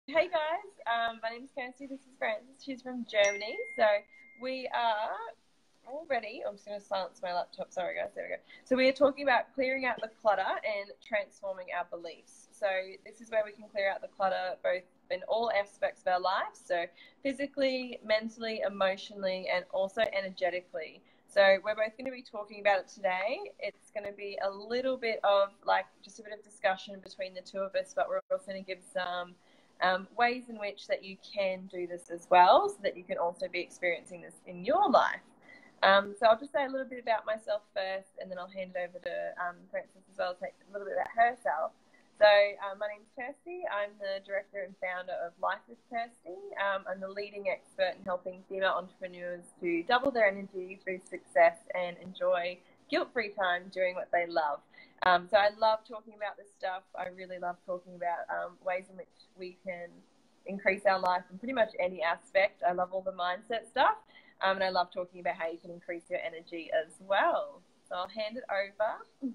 Hey guys, my name's Kirsty. This is Frances. She's from Germany. So we are all ready. I'm just going to silence my laptop. Sorry, guys. There we go. So we are talking about clearing out the clutter and transforming our beliefs. So this is where we can clear out the clutter both in all aspects of our life. So physically, mentally, emotionally, and also energetically. So we're both going to be talking about it today. It's going to be a little bit of like just a bit of discussion between the two of us, but we're also going to give some ways in which that you can do this as well, so that you can also be experiencing this in your life. So I'll just say a little bit about myself first, and then I'll hand it over to Frances as well to say a little bit about herself. So my name's Kirsty. I'm the director and founder of Life with Kirsty. I'm the leading expert in helping female entrepreneurs to double their energy through success and enjoy guilt-free time doing what they love. So I love talking about this stuff. I really love talking about ways in which we can increase our life in pretty much any aspect. I love all the mindset stuff. And I love talking about how you can increase your energy as well. So I'll hand it over.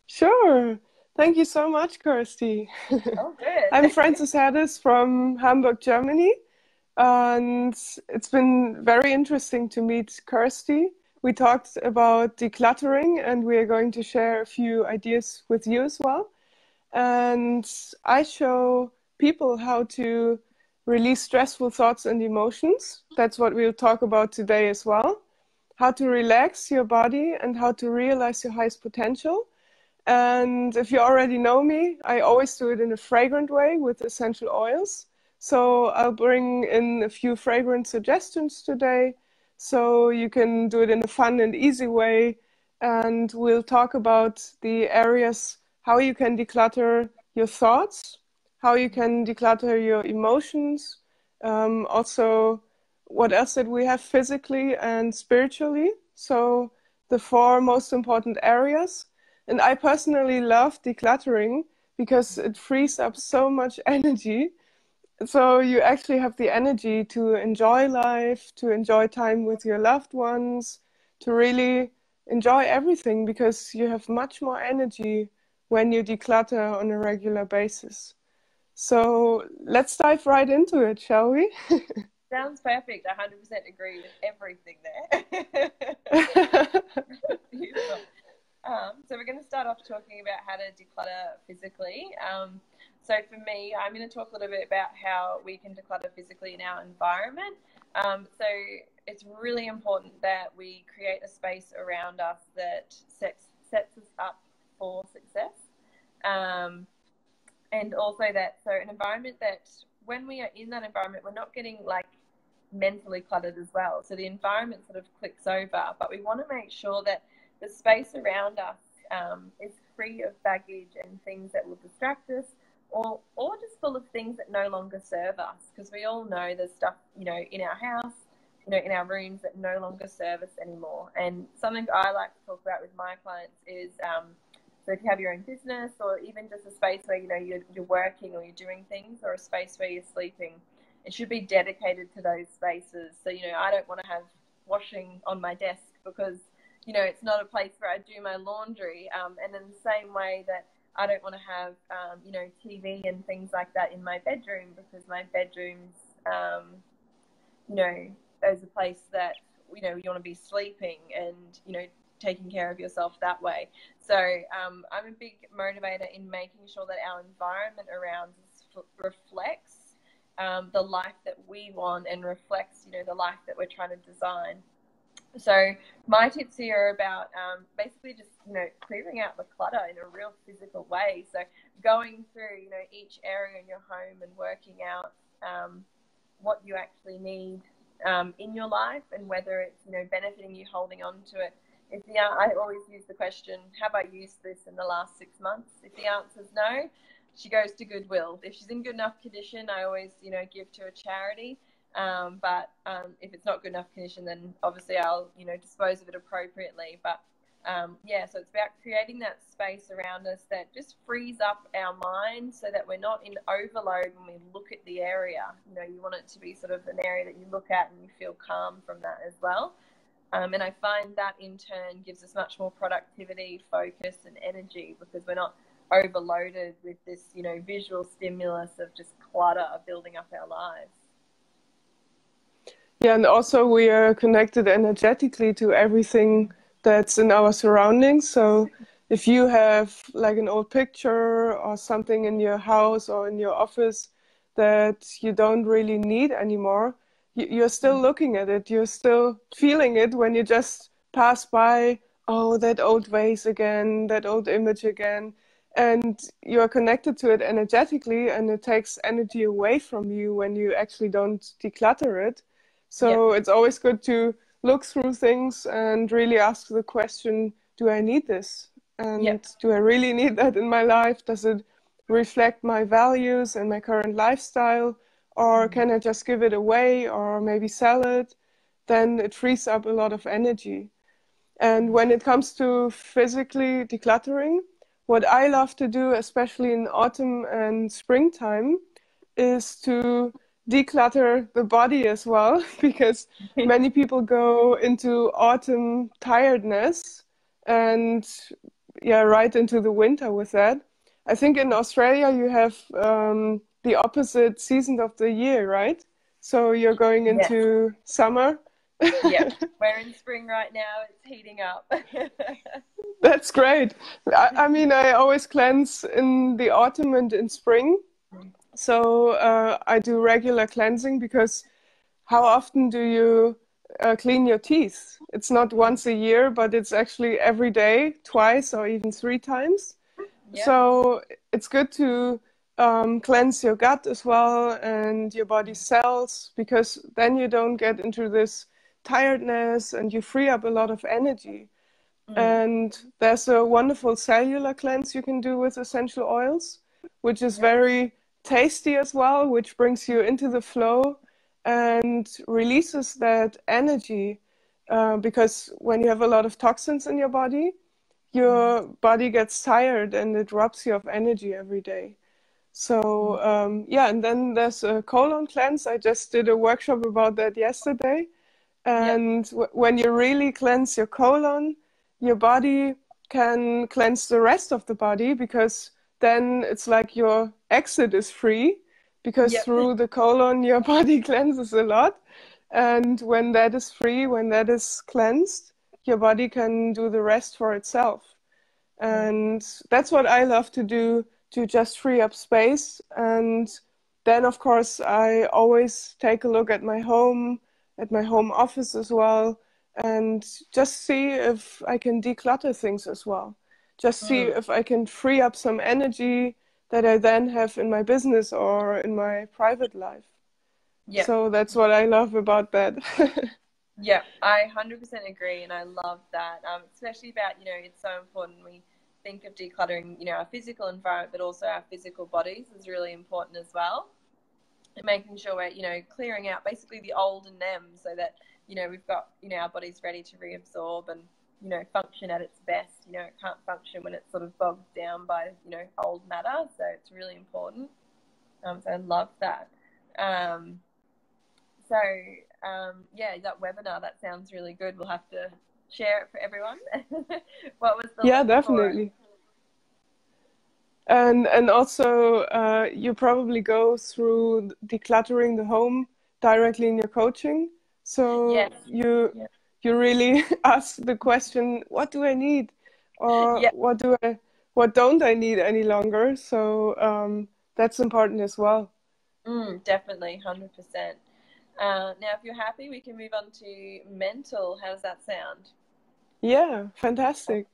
Sure. Thank you so much, Kirsty. Oh, good. I'm Frances Haddis from Hamburg, Germany. And it's been very interesting to meet Kirsty. We talked about decluttering, and we are going to share a few ideas with you as well. And I show people how to release stressful thoughts and emotions. That's what we'll talk about today as well. How to relax your body and how to realize your highest potential. And if you already know me, I always do it in a fragrant way with essential oils. So I'll bring in a few fragrance suggestions today, so you can do it in a fun and easy way. And we'll talk about the areas how you can declutter your thoughts, how you can declutter your emotions, also what else that we have physically and spiritually. So the four most important areas. And I personally love decluttering because it frees up so much energy. So you actually have the energy to enjoy life, to enjoy time with your loved ones, to really enjoy everything because you have much more energy when you declutter on a regular basis. So let's dive right into it, shall we? Sounds perfect. I 100% agree with everything there. Beautiful. So we're going to start off talking about how to declutter physically. So for me, I'm going to talk a little bit about how we can declutter physically in our environment. So it's really important that we create a space around us that sets us up for success. And also that, so an environment that when we are in that environment, we're not getting like mentally cluttered as well. So the environment sort of clicks over, but we want to make sure that the space around us is free of baggage and things that will distract us, or just full of things that no longer serve us. Because we all know there's stuff, in our house, in our rooms that no longer serve us anymore. And something I like to talk about with my clients is so if you have your own business, or even just a space where you're working or you're doing things, or a space where you're sleeping, it should be dedicated to those spaces. So I don't want to have washing on my desk because it's not a place where I do my laundry. And in the same way that I don't want to have TV and things like that in my bedroom, because my bedroom's as a place that you want to be sleeping and taking care of yourself that way. So I'm a big motivator in making sure that our environment around us reflects the life that we want and reflects the life that we're trying to design. So my tips here are about basically just clearing out the clutter in a real physical way. So going through each area in your home and working out what you actually need in your life, and whether it's benefiting you, holding on to it. I always use the question, have I used this in the last 6 months? If the answer is no, she goes to Goodwill. If she's in good enough condition, I always give to a charity. But if it's not good enough condition, then obviously I'll dispose of it appropriately. But so it's about creating that space around us that just frees up our mind, so that we're not in overload when we look at the area. You want it to be sort of an area that you look at and you feel calm from that as well. And I find that in turn gives us much more productivity, focus, and energy, because we're not overloaded with this, you know, visual stimulus of just clutter building up our lives. Yeah, and also we are connected energetically to everything that's in our surroundings. So if you have like an old picture or something in your house or in your office that you don't really need anymore, you're still looking at it. You're still feeling it when you just pass by, oh, that old vase again, that old image again. And you're connected to it energetically, and it takes energy away from you when you actually don't declutter it. So it's always good to look through things and really ask the question, do I need this? And do I really need that in my life? Does it reflect my values and my current lifestyle? Or can I just give it away or maybe sell it? Then it frees up a lot of energy. And when it comes to physically decluttering, what I love to do, especially in autumn and springtime, is to declutter the body as well, because many people go into autumn tiredness and right into the winter with that. I think in Australia you have the opposite season of the year, right? So you're going into summer. Yeah, we're in spring right now. It's heating up. That's great. I mean, I always cleanse in the autumn and in spring. So I do regular cleansing, because how often do you clean your teeth? It's not once a year, but it's actually every day, twice or even 3 times. So it's good to cleanse your gut as well and your body cells, because then you don't get into this tiredness and you free up a lot of energy. And there's a wonderful cellular cleanse you can do with essential oils, which is very tasty as well, which brings you into the flow and releases that energy. Because when you have a lot of toxins in your body gets tired and it robs you of energy every day. So, and then there's a colon cleanse. I just did a workshop about that yesterday. And when you really cleanse your colon, your body can cleanse the rest of the body, because then it's like your exit is free, because through the colon your body cleanses a lot. And when that is free, when that is cleansed, your body can do the rest for itself. And that's what I love to do, to just free up space. And then, of course, I always take a look at my home office as well, and just see if I can declutter things as well. Just see if I can free up some energy that I then have in my business or in my private life. So that's what I love about that. Yeah, I 100% agree, and I love that. Especially about, you know, it's so important we think of decluttering, you know, our physical environment, but also our physical bodies is really important as well. And making sure we're, you know, clearing out basically the old in them, so that, you know, we've got, you know, our body's ready to reabsorb and, you know, function at its best. You know, it can't function when it's sort of bogged down by, you know, old matter. So it's really important. So I love that. That webinar, that sounds really good. We'll have to share it for everyone. What was the link definitely. And also, you probably go through decluttering the home directly in your coaching. So you really ask the question, what do I need? Or what don't I need any longer? So that's important as well. Definitely, 100%. Now, if you're happy, we can move on to mental. How does that sound? Yeah, fantastic.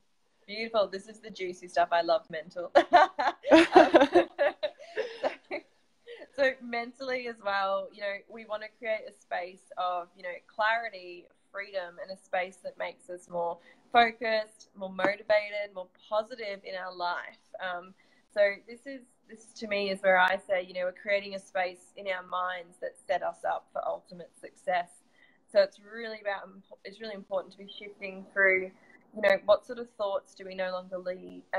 Beautiful. This is the juicy stuff. I love mental. So mentally as well, you know, we want to create a space of, you know, clarity, freedom, and a space that makes us more focused, more motivated, more positive in our life. So this to me is where I say, you know, we're creating a space in our minds that set us up for ultimate success. So it's really important to be shifting through, you know, what sort of thoughts do we no longer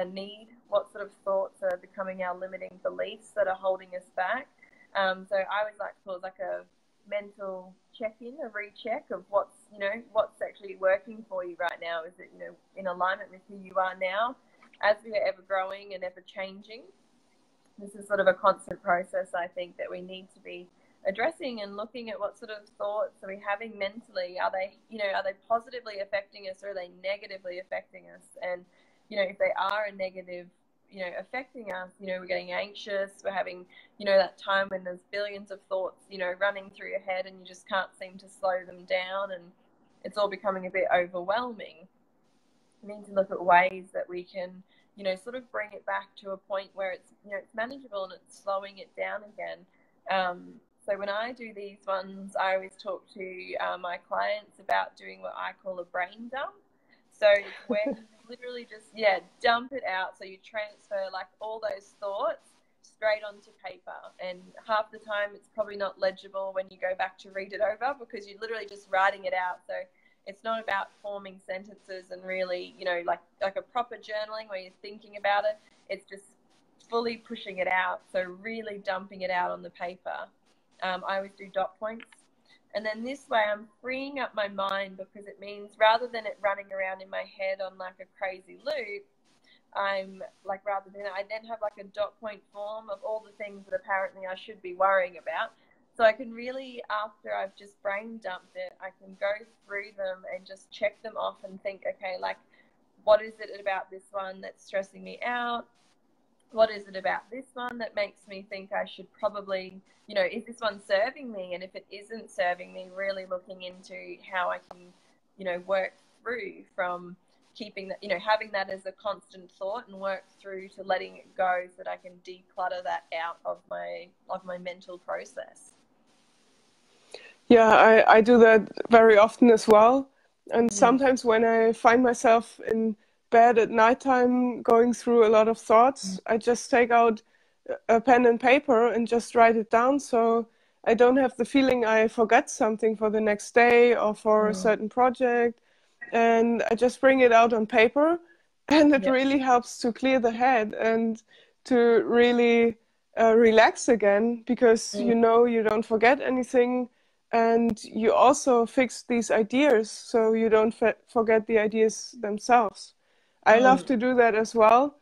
need? What sort of thoughts are becoming our limiting beliefs that are holding us back? So I always like to call it like a mental check-in, a recheck of what's actually working for you right now. Is it, you know, in alignment with who you are now? as we are ever growing and ever changing, this is sort of a constant process, I think, that we need to be addressing and looking at what sort of thoughts are we having mentally. Are they, are they positively affecting us, or are they negatively affecting us? And, if they are a negative, affecting us, we're getting anxious, we're having, that time when there's billions of thoughts, running through your head and you just can't seem to slow them down and it's all becoming a bit overwhelming. We need to look at ways that we can, sort of bring it back to a point where it's, it's manageable and it's slowing it down again. So when I do these ones, I always talk to my clients about doing what I call a brain dump. So it's where you literally just, dump it out. So you transfer like all those thoughts straight onto paper. And half the time it's probably not legible when you go back to read it over, because you're literally just writing it out. So it's not about forming sentences and really, like a proper journaling where you're thinking about it. It's just fully pushing it out. So really dumping it out on the paper. I always do dot points. And then this way I'm freeing up my mind, because it means rather than it running around in my head on like a crazy loop, I'm like, rather than, I then have like a dot point form of all the things that apparently I should be worrying about. So I can really, after I've just brain dumped it, I can go through them and just check them off and think, okay, like, what is it about this one that's stressing me out? What is it about this one that makes me think I should probably, is this one serving me? And if it isn't serving me, really looking into how I can, work through from keeping that, having that as a constant thought, and work through to letting it go so that I can declutter that out of my mental process. Yeah, I do that very often as well. And sometimes when I find myself in bed at nighttime going through a lot of thoughts, I just take out a pen and paper and just write it down, so I don't have the feeling I forget something for the next day or for a certain project. And I just bring it out on paper, and it really helps to clear the head and to really relax again, because you don't forget anything, and you also fix these ideas so you don't forget the ideas themselves. I love to do that as well.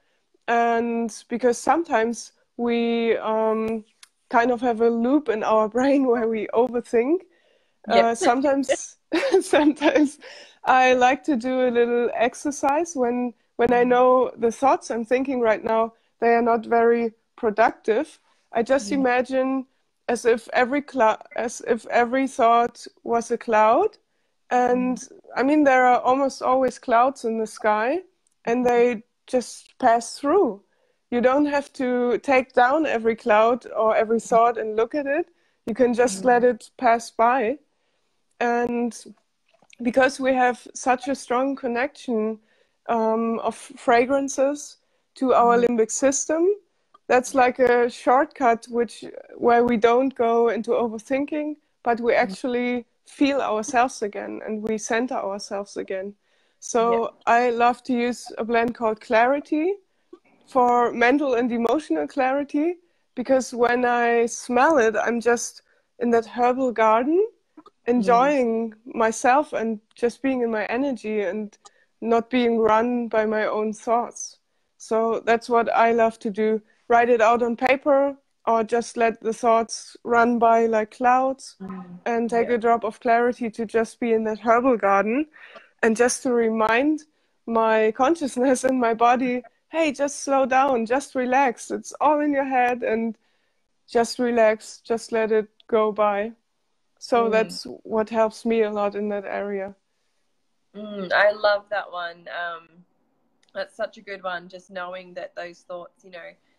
And because sometimes we kind of have a loop in our brain where we overthink. Sometimes sometimes I like to do a little exercise when I know the thoughts I'm thinking right now, they are not very productive. I just imagine as if every thought was a cloud. And I mean, there are almost always clouds in the sky, and they just pass through. You don't have to take down every cloud or every thought and look at it. You can just let it pass by. And because we have such a strong connection of fragrances to our limbic system, that's like a shortcut where we don't go into overthinking, but we actually feel ourselves again and we center ourselves again. So I love to use a blend called Clarity for mental and emotional clarity, because when I smell it, I'm just in that herbal garden, enjoying myself and just being in my energy and not being run by my own thoughts. So that's what I love to do. Write it out on paper, or just let the thoughts run by like clouds, and take a drop of clarity to just be in that herbal garden, and just to remind my consciousness and my body, hey, just slow down, just relax. It's all in your head, and just relax, just let it go by. So that's what helps me a lot in that area. I love that one. That's such a good one. Just knowing that those thoughts,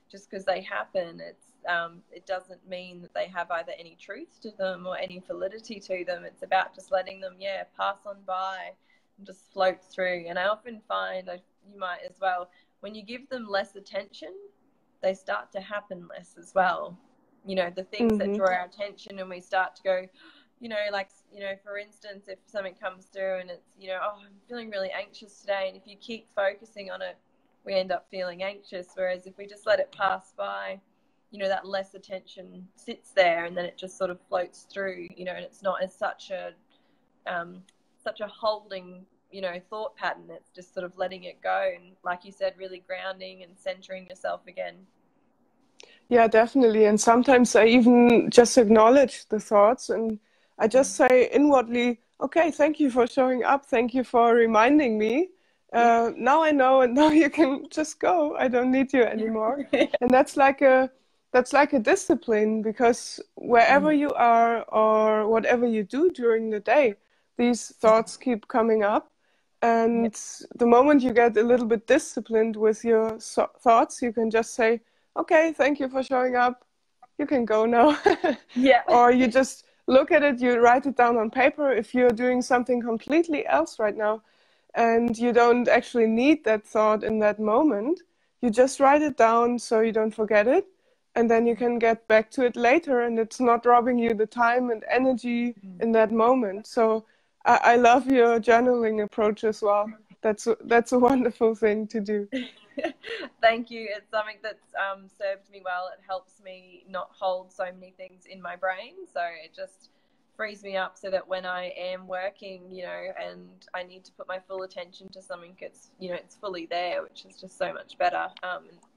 just because they happen, it doesn't mean that they have either any truth to them or any validity to them. It's about just letting them, pass on by and just float through. And I often find, you might as well, when you give them less attention, they start to happen less as well. The things that draw our attention, and we start to go, for instance, if something comes through and it's, oh, I'm feeling really anxious today. And if you keep focusing on it, we end up feeling anxious. Whereas if we just let it pass by, that less attention sits there, and then it just sort of floats through, and it's not as such a holding you know, thought pattern. It's just sort of letting it go. And like you said, really grounding and centering yourself again. Yeah, definitely. And sometimes I even just acknowledge the thoughts and I just say inwardly, okay, thank you for showing up. Thank you for reminding me. Now I know, and now you can just go. I don't need you anymore. And that's like a discipline, because wherever you are or whatever you do during the day, these thoughts keep coming up. And the moment you get a little bit disciplined with your thoughts, you can just say, okay, thank you for showing up. You can go now. Yeah. Or you just look at it, you write it down on paper. If you're doing something completely else right now and you don't actually need that thought in that moment, you just write it down so you don't forget it. And then you can get back to it later, and it's not robbing you the time and energy in that moment. So I love your journaling approach as well. That's a wonderful thing to do. Thank you. It's something that's served me well. It helps me not hold so many things in my brain. So it just frees me up so that when I am working, you know, and I need to put my full attention to something, it's, you know, it's fully there, which is just so much better.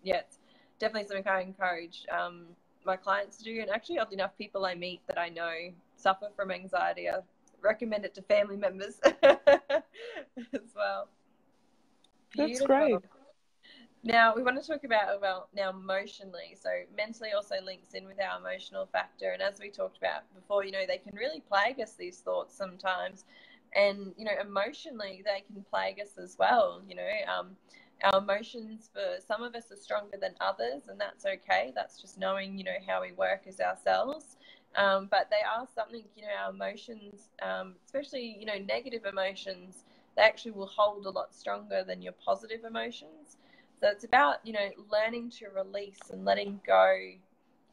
Yeah, it's definitely something I encourage my clients to do. And actually, oddly enough, people I meet that I know suffer from anxiety, I recommend it to family members as well. That's Beautiful. great. Now, we want to talk about, well, now emotionally. So mentally also links in with our emotional factor. And as we talked about before, you know, they can really plague us, these thoughts sometimes. And, you know, emotionally, they can plague us as well. You know, our emotions for some of us are stronger than others, and that's okay. That's just knowing, you know, how we work as ourselves. But they are something, you know, our emotions, especially, you know, negative emotions, they actually will hold a lot stronger than your positive emotions. So it's about, you know, learning to release and letting go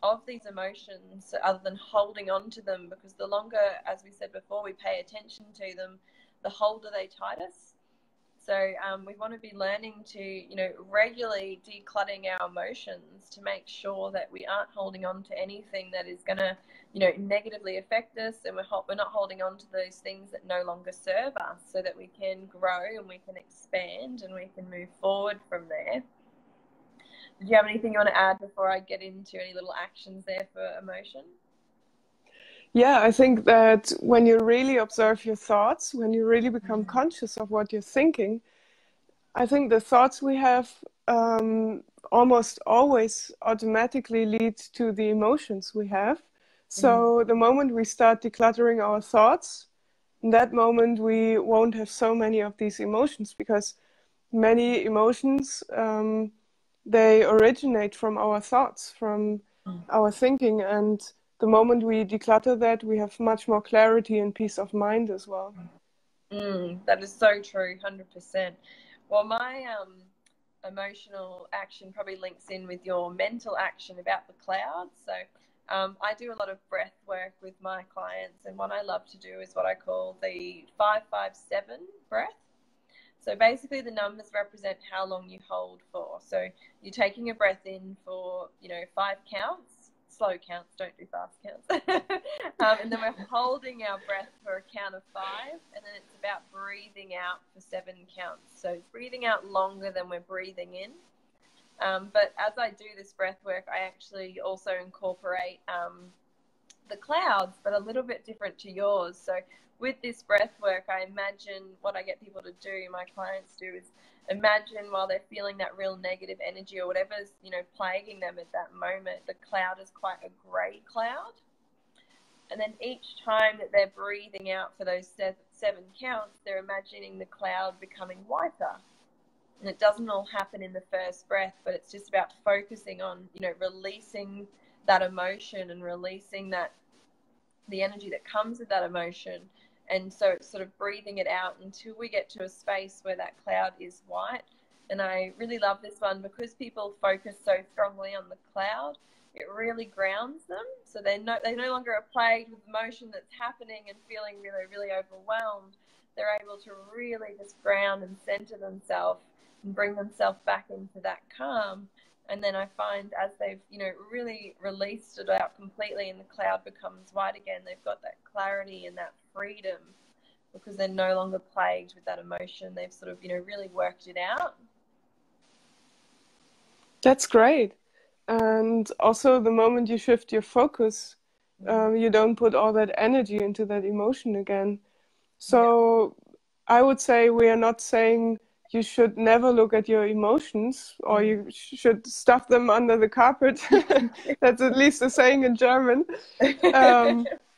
of these emotions other than holding on to them, because the longer, as we said before, we pay attention to them, the holder they tight us. So we want to be learning to, you know, regularly decluttering our emotions to make sure that we aren't holding on to anything that is going to, you know, negatively affect us, and we're not holding on to those things that no longer serve us, so that we can grow and we can expand and we can move forward from there. Did you have anything you want to add before I get into any little actions there for emotion? Yeah, I think that when you really observe your thoughts, when you really become conscious of what you're thinking, I think the thoughts we have almost always automatically lead to the emotions we have. So the moment we start decluttering our thoughts, in that moment we won't have so many of these emotions, because many emotions they originate from our thoughts, from our thinking. And the moment we declutter that, we have much more clarity and peace of mind as well. That is so true, 100%. Well, my emotional action probably links in with your mental action about the clouds. So I do a lot of breath work with my clients, and what I love to do is what I call the 5-5-7 breath. So basically the numbers represent how long you hold for. So you're taking a breath in for, you know, 5 counts, slow counts, don't do fast counts. And then we're holding our breath for a count of 5, and then it's about breathing out for 7 counts. So it's breathing out longer than we're breathing in. But as I do this breath work, I actually also incorporate the clouds, but a little bit different to yours. So with this breath work, I imagine what I get people to do, my clients do, is imagine while they're feeling that real negative energy or whatever's, you know, plaguing them at that moment, the cloud is quite a grey cloud. And then each time that they're breathing out for those 7 counts, they're imagining the cloud becoming whiter. And it doesn't all happen in the first breath, but it's just about focusing on, you know, releasing that emotion and releasing that, the energy that comes with that emotion. And so it's sort of breathing it out until we get to a space where that cloud is white. And I really love this one because people focus so strongly on the cloud. It really grounds them. So they no longer are plagued with emotion that's happening and feeling really, really overwhelmed. They're able to really just ground and center themselves and bring themselves back into that calm. And then I find as they've, you know, really released it out completely and the cloud becomes white again, they've got that clarity and that freedom because they're no longer plagued with that emotion. They've sort of, really worked it out. That's great. And also, the moment you shift your focus, you don't put all that energy into that emotion again. So I would say we are not saying you should never look at your emotions or you should stuff them under the carpet. That's at least a saying in German.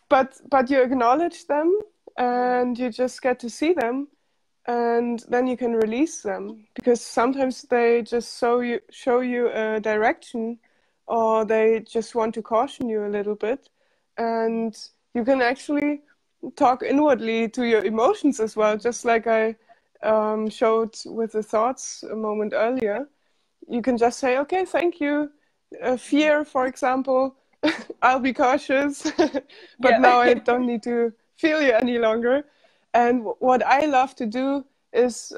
But you acknowledge them and you just get to see them, and then you can release them, because sometimes they just show you a direction, or they just want to caution you a little bit, and you can actually talk inwardly to your emotions as well, just like I showed with the thoughts a moment earlier. You can just say, okay, thank you. Fear, for example, I'll be cautious, but now I don't need to feel you any longer. And what I love to do is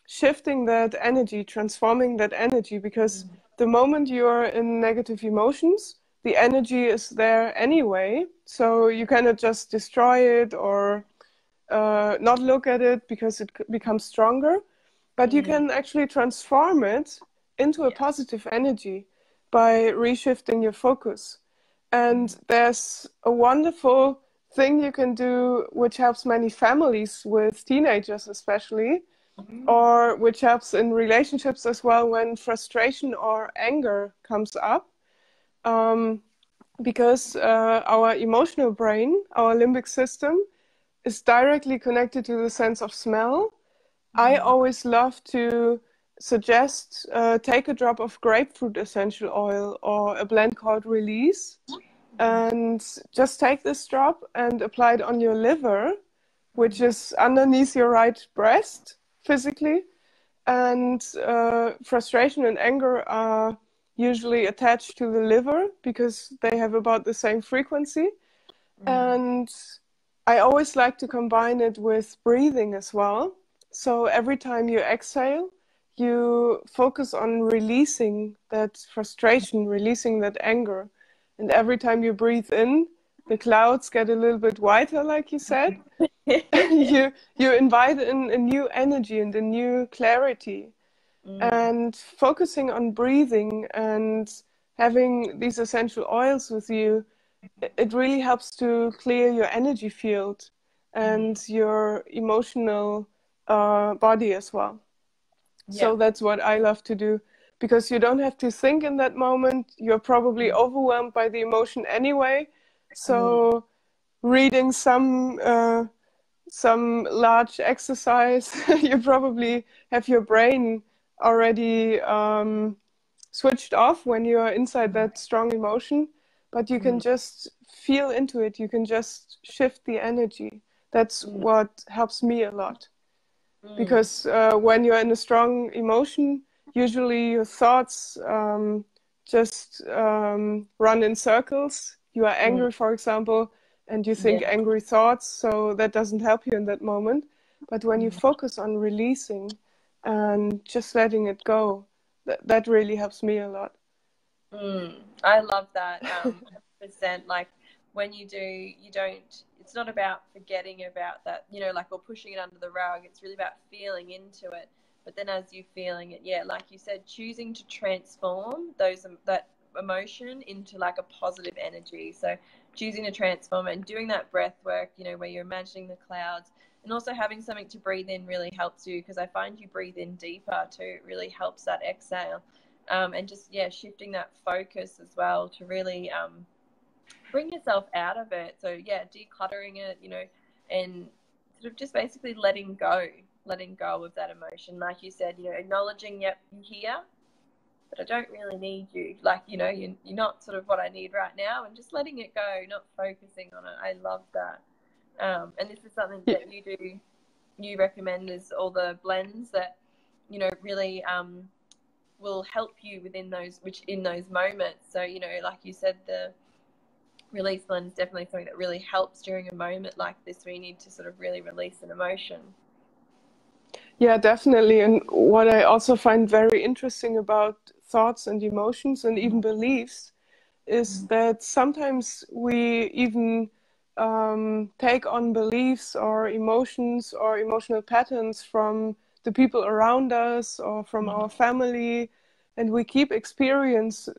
shifting that energy, transforming that energy, because the moment you're in negative emotions, the energy is there anyway. So you cannot just destroy it or not look at it because it becomes stronger. But you can actually transform it into a positive energy by reshifting your focus. And there's a wonderful thing you can do, which helps many families with teenagers especially, or which helps in relationships as well when frustration or anger comes up. Because our emotional brain, our limbic system, is directly connected to the sense of smell. I always love to suggest take a drop of grapefruit essential oil or a blend called Release, and just take this drop and apply it on your liver, which is underneath your right breast physically. And frustration and anger are usually attached to the liver because they have about the same frequency. And I always like to combine it with breathing as well. So every time you exhale, you focus on releasing that frustration, releasing that anger. And every time you breathe in, the clouds get a little bit whiter, like you said. you invite in a new energy and a new clarity. And focusing on breathing and having these essential oils with you, it really helps to clear your energy field and your emotional body as well. So that's what I love to do, because you don't have to think in that moment. You're probably overwhelmed by the emotion anyway. So reading some large exercise, you probably have your brain already switched off when you're inside that strong emotion, but you can just feel into it. You can just shift the energy. That's what helps me a lot. Because when you're in a strong emotion, usually your thoughts just run in circles. You are angry, for example, and you think angry thoughts, so that doesn't help you in that moment. But when you focus on releasing and just letting it go, that really helps me a lot. I love that. 100%. Like when you do, you don't, it's not about forgetting about that, or pushing it under the rug. It's really about feeling into it. But then as you're feeling it, like you said, choosing to transform that emotion into like a positive energy. So choosing to transform it and doing that breath work, where you're imagining the clouds, and also having something to breathe in really helps you, because I find you breathe in deeper too. It really helps that exhale. And just, shifting that focus as well to really bring yourself out of it. So, decluttering it, and sort of just basically letting go of that emotion. Like you said, acknowledging, yep, you're here, but I don't really need you. Like, you're not sort of what I need right now, and just letting it go, not focusing on it. I love that. And this is something that you recommend, is all the blends that, really will help you in those moments. So, like you said, the release blend is definitely something that really helps during a moment like this, where you need to sort of really release an emotion. Yeah, definitely. And what I also find very interesting about thoughts and emotions and even beliefs is that sometimes we even take on beliefs or emotions or emotional patterns from the people around us or from our family, and we keep experiencing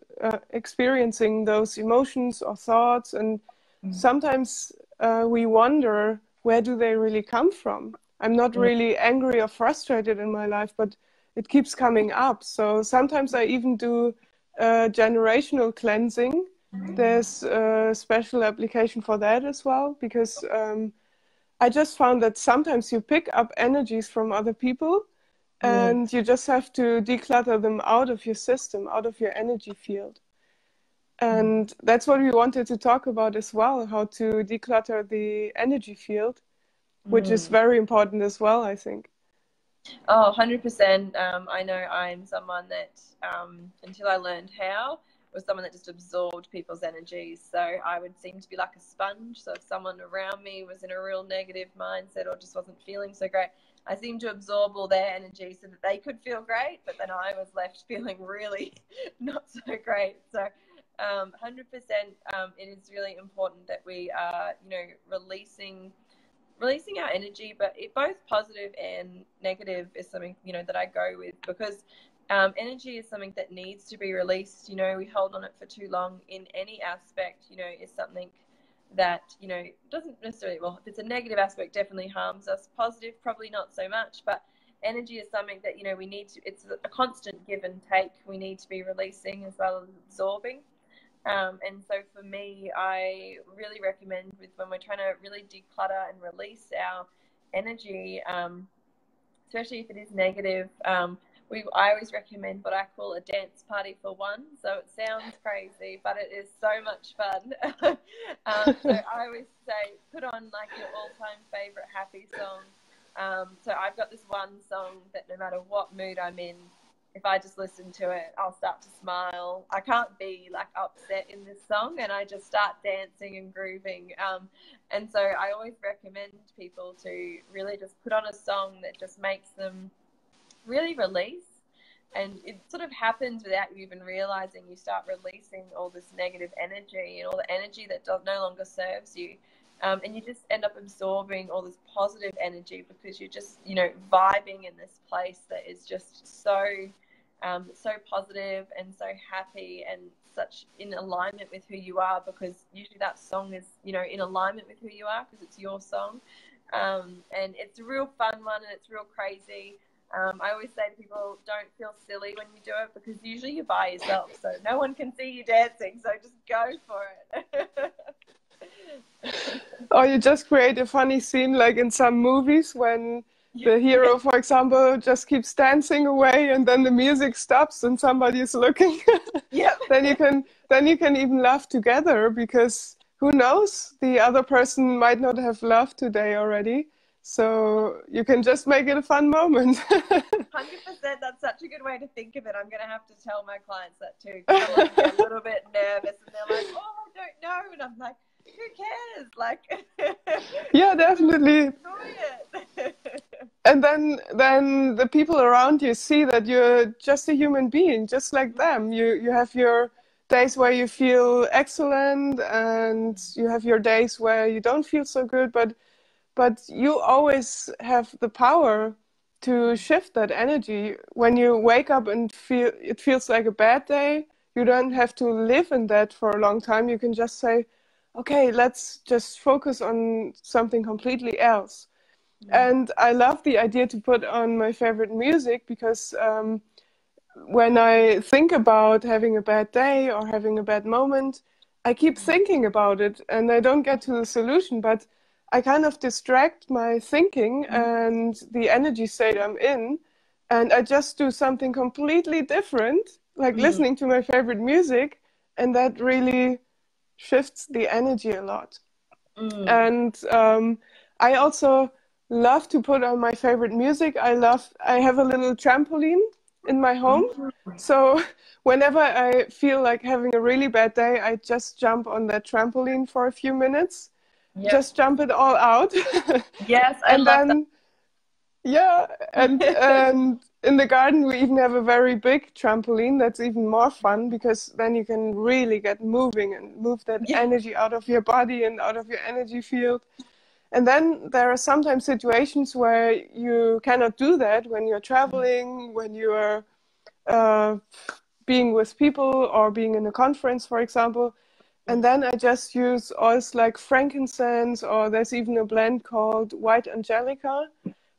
those emotions or thoughts, and sometimes we wonder, where do they really come from? I'm not really angry or frustrated in my life, but it keeps coming up. So sometimes I even do generational cleansing. There's a special application for that as well, because I just found that sometimes you pick up energies from other people and you just have to declutter them out of your system, out of your energy field. And that's what we wanted to talk about as well, how to declutter the energy field, which is very important as well, I think. Oh, 100%. I know I'm someone that, until I learned how, was someone that just absorbed people's energies. So I would seem to be like a sponge. So if someone around me was in a real negative mindset or just wasn't feeling so great, I seemed to absorb all their energy so that they could feel great, but then I was left feeling really not so great. So 100%, it is really important that we are, releasing our energy, but both positive and negative is something, that I go with, because energy is something that needs to be released. We hold on it for too long in any aspect, is something that, doesn't necessarily, well, if it's a negative aspect, definitely harms us. Positive, probably not so much, but energy is something that, we need to, it's a constant give and take. We need to be releasing as well as absorbing. And so for me, I really recommend when we're trying to really declutter and release our energy, especially if it is negative, I always recommend what I call a dance party for one. So it sounds crazy, but it is so much fun. So I always say, put on like your all-time favorite happy song. So I've got this one song that no matter what mood I'm in, if I just listen to it, I'll start to smile. I can't be like upset in this song, and I just start dancing and grooving. And so I always recommend people to really just put on a song that just makes them really release. And it sort of happens without you even realizing. You start releasing all this negative energy and all the energy that no longer serves you. And you just end up absorbing all this positive energy because you're just, vibing in this place that is just so positive and so happy and such in alignment with who you are, because usually that song is, in alignment with who you are because it's your song. And it's a real fun one, and it's real crazy. I always say to people, don't feel silly when you do it, because usually you're by yourself, so no one can see you dancing, so just go for it. Or you just create a funny scene like in some movies when the hero, for example, just keeps dancing away and then the music stops and somebody is looking. Yep. Then you can even laugh together, because who knows, the other person might not have laughed today already. So you can just make it a fun moment. 100%. That's such a good way to think of it. I'm going to have to tell my clients that too, because I'm like a little bit nervous and they're like, oh, I don't know. And I'm like, who cares? Like, yeah, definitely. Enjoy it. And then the people around you see that you're just a human being, just like them. You have your days where you feel excellent, and you have your days where you don't feel so good, but you always have the power to shift that energy. When you wake up and it feels like a bad day, you don't have to live in that for a long time. You can just say, okay, let's just focus on something completely else. And I love the idea to put on my favorite music, because when I think about having a bad day or having a bad moment, I keep thinking about it and I don't get to the solution, but I kind of distract my thinking and the energy state I'm in, and I just do something completely different, like listening to my favorite music, and that really shifts the energy a lot. And I also love to put on my favorite music. I have a little trampoline in my home. So whenever I feel like having a really bad day, I just jump on that trampoline for a few minutes. Yep. Just jump it all out. Yes, I and love then that. yeah, and in the garden, we even have a very big trampoline that's even more fun because then you can really get moving and move that Yeah. energy out of your body and out of your energy field. And then there are sometimes situations where you cannot do that when you're traveling, when you are uh, being with people or being in a conference, for example. And then I just use oils like frankincense, or there's even a blend called White Angelica,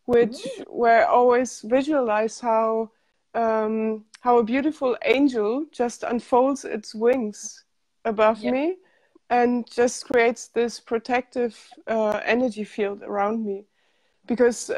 which where I always visualize how a beautiful angel just unfolds its wings above Yep. me and just creates this protective energy field around me. Because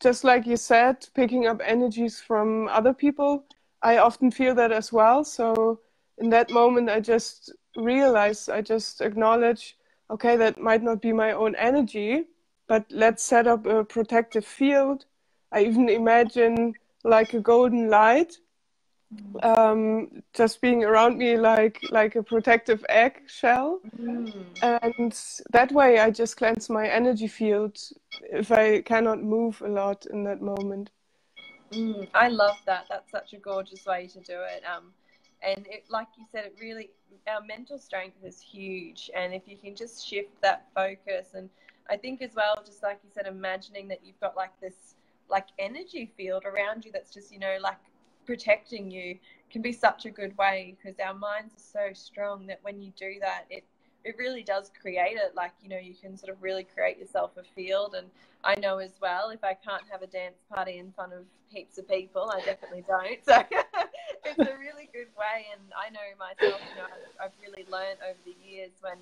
just like you said, picking up energies from other people, I often feel that as well. So in that moment, I just realize, I just acknowledge, okay, that might not be my own energy, but let's set up a protective field. I even imagine like a golden light just being around me like a protective egg shell. Mm. And that way I just cleanse my energy field if I cannot move a lot in that moment. I love that. That's such a gorgeous way to do it. And it, like you said, it really, our mental strength is huge. And if you can just shift that focus, and I think as well, just like you said, imagining that you've got like this, like energy field around you that's just, like protecting you can be such a good way, because our minds are so strong that when you do that, it really does create it. Like, you can sort of really create yourself a field. And I know as well, if I can't have a dance party in front of heaps of people, I definitely don't. So it's a really good way. And I know myself, I've really learned over the years when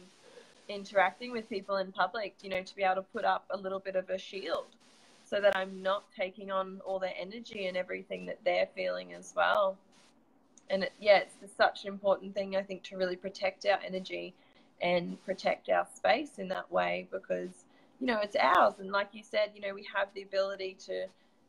interacting with people in public, to be able to put up a little bit of a shield so that I'm not taking on all their energy and everything that they're feeling as well. And it's just such an important thing, I think, to really protect our energy and protect our space in that way, because it's ours. And like you said, we have the ability to,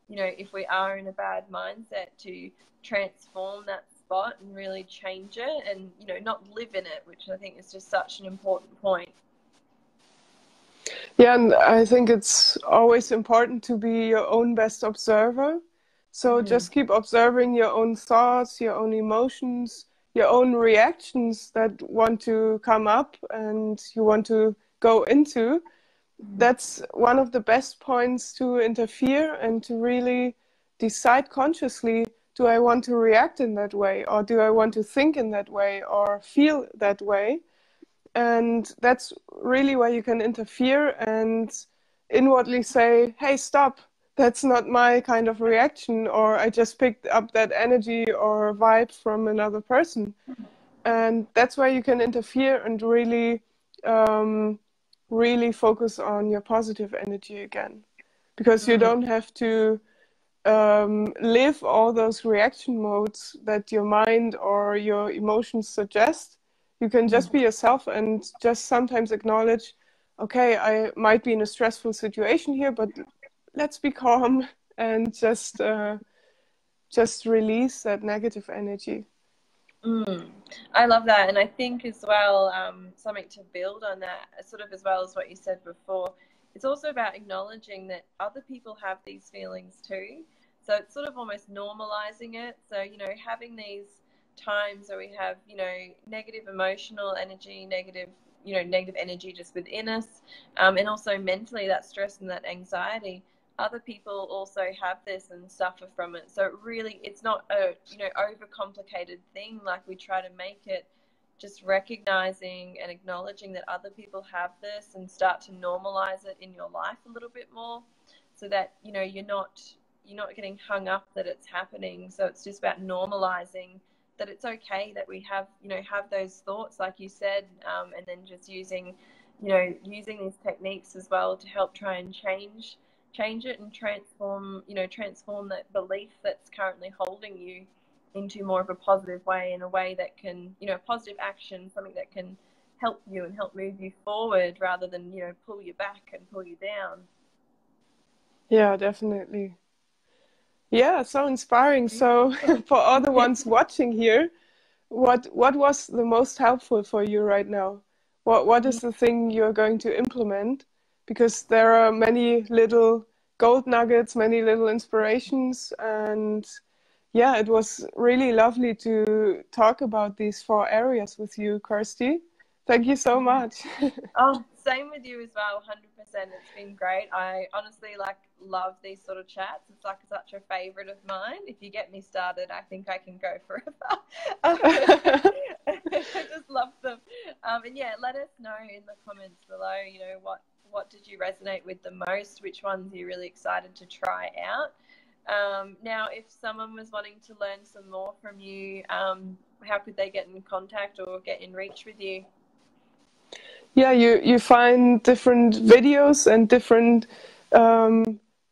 if we are in a bad mindset, to transform that spot and really change it, and not live in it, which I think is just such an important point. Yeah, and I think it's always important to be your own best observer. So Mm-hmm. just keep observing your own thoughts, your own emotions, your own reactions that want to come up and you want to go into. That's one of the best points to interfere and to really decide consciously, do I want to react in that way, or do I want to think in that way or feel that way? And that's really where you can interfere and inwardly say, hey, stop, that's not my kind of reaction, or I just picked up that energy or vibe from another person. And that's where you can interfere and um, really focus on your positive energy again, because you don't have to live all those reaction modes that your mind or your emotions suggest. You can just be yourself and just sometimes acknowledge, okay, I might be in a stressful situation here, but let's be calm and just release that negative energy. I love that. And I think as well, something to build on that, sort of as well as what you said before, it's also about acknowledging that other people have these feelings too. So it's sort of almost normalizing it. So, having these times where we have, negative emotional energy, negative energy just within us, and also mentally that stress and that anxiety. Other people also have this and suffer from it. So it's not a, overcomplicated thing like we try to make it. Just recognizing and acknowledging that other people have this, and start to normalize it in your life a little bit more, so that you're not getting hung up that it's happening. So it's just about normalizing that it's okay that we have those thoughts, like you said, and then just using these techniques as well to help try and change it and transform that belief that's currently holding you into more of a positive way, in a way that can, positive action, something that can help you and help move you forward, rather than, pull you back and pull you down. Yeah, definitely. Yeah, so inspiring. So for all the ones watching here, what was the most helpful for you right now? What is the thing you're going to implement? Because there are many little gold nuggets, many little inspirations. And yeah, it was really lovely to talk about these 4 areas with you, Kirsty. Thank you so much. Oh, same with you as well, 100%. It's been great. I honestly love these sort of chats. It's like such a favorite of mine. If you get me started, I think I can go forever. I just love them. And yeah, let us know in the comments below, you know, what did you resonate with the most? Which ones are you really excited to try out? Now, if someone was wanting to learn some more from you, how could they get in contact or get in reach with you? Yeah, you find different videos and different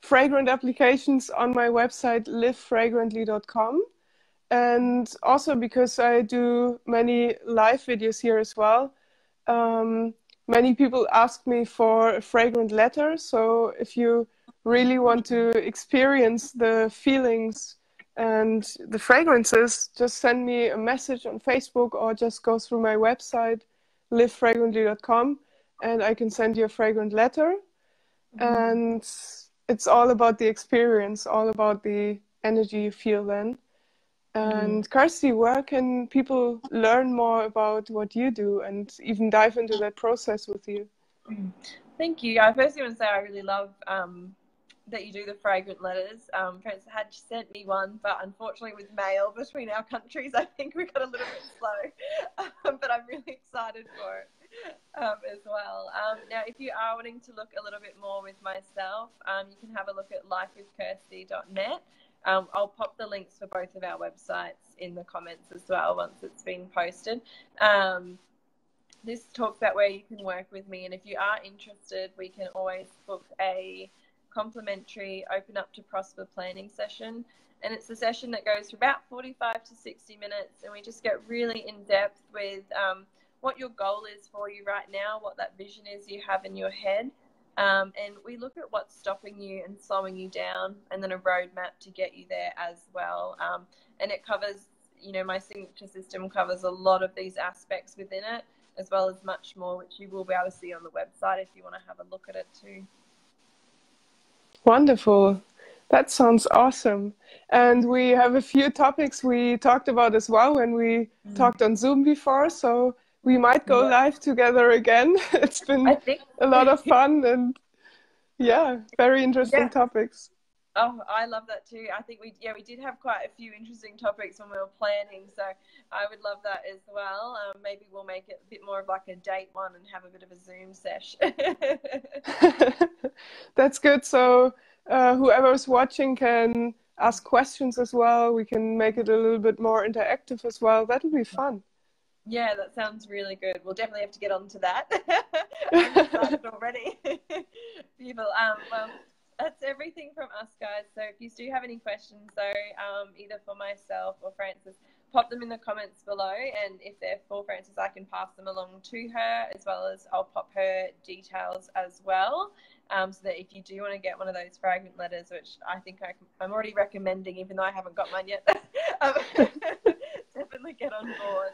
fragrant applications on my website, livefragrantly.com. And also because I do many live videos here as well, many people ask me for a fragrant letter. So if you really want to experience the feelings and the fragrances, just send me a message on Facebook or just go through my website, livefragrantly.com, and I can send you a fragrant letter. And it's all about the experience, all about the energy you feel then. And Kirsty, where can people learn more about what you do and even dive into that process with you? Thank you. I firstly want to say I really love that you do the fragrant letters. Frances had sent me one, but unfortunately with mail between our countries, I think we got a little bit slow. But I'm really excited for it as well. Now, if you are wanting to look a little bit more with myself, you can have a look at lifewithkirsty.net. I'll pop the links for both of our websites in the comments as well once it's been posted. This talks about where you can work with me, and if you are interested, we can always book a complimentary Open Up to Prosper planning session, and it's a session that goes for about 45 to 60 minutes, and we just get really in depth with what your goal is for you right now, what that vision is you have in your head, and we look at what's stopping you and slowing you down, and then a roadmap to get you there as well. And it covers, you know, my signature system covers a lot of these aspects within it, as well as much more, which you will be able to see on the website if you want to have a look at it too. Wonderful. That sounds awesome. And we have a few topics we talked about as well when we talked on Zoom before, so we might go live together again. It's been a lot of fun and yeah, very interesting topics. Oh, I love that too. I think we did have quite a few interesting topics when we were planning, so I would love that as well. Maybe we'll make it a bit more of like a date one and have a bit of a Zoom sesh. That's good. So whoever's watching can ask questions as well. We can make it a little bit more interactive as well. That'll be fun. Yeah, that sounds really good. We'll definitely have to get on to that. I'm excited already. People, well, that's everything from us, guys. So if you do have any questions, though, either for myself or Frances, pop them in the comments below. And if they're for Frances, I can pass them along to her, as well as I'll pop her details as well. So that if you do want to get one of those fragrant letters, which I think I'm already recommending, even though I haven't got mine yet, definitely get on board.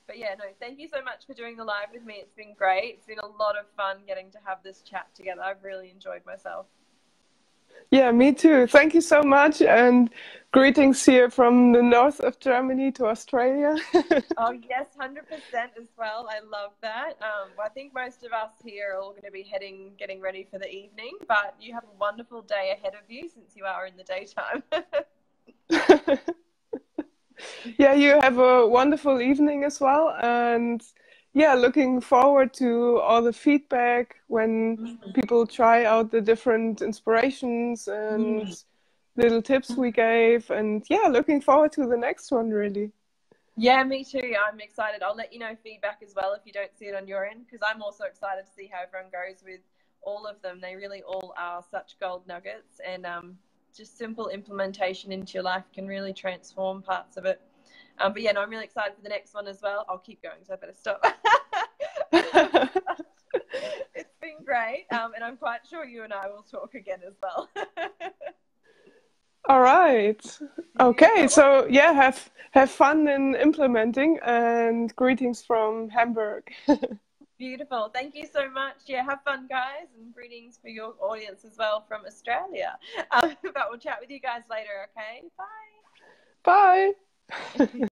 But yeah, no, thank you so much for doing the live with me. It's been great. It's been a lot of fun getting to have this chat together. I've really enjoyed myself. Yeah, me too. Thank you so much. And greetings here from the north of Germany to Australia. Oh, yes, 100% as well. I love that. I think most of us here are all going to be getting ready for the evening, but you have a wonderful day ahead of you since you are in the daytime. Yeah, you have a wonderful evening as well. And yeah, looking forward to all the feedback when people try out the different inspirations and little tips we gave. And yeah, looking forward to the next one, really. Yeah, me too. I'm excited. I'll let you know feedback as well if you don't see it on your end, because I'm also excited to see how everyone goes with all of them. They really all are such gold nuggets, and just simple implementation into your life can really transform parts of it. But yeah, no, I'm really excited for the next one as well. I'll keep going, so I better stop. It's been great, and I'm quite sure you and I will talk again as well. All right. Okay, so yeah, have fun in implementing, and greetings from Hamburg. Beautiful. Thank you so much. Yeah, have fun, guys, and greetings for your audience as well from Australia. But we'll chat with you guys later, okay? Bye. Bye.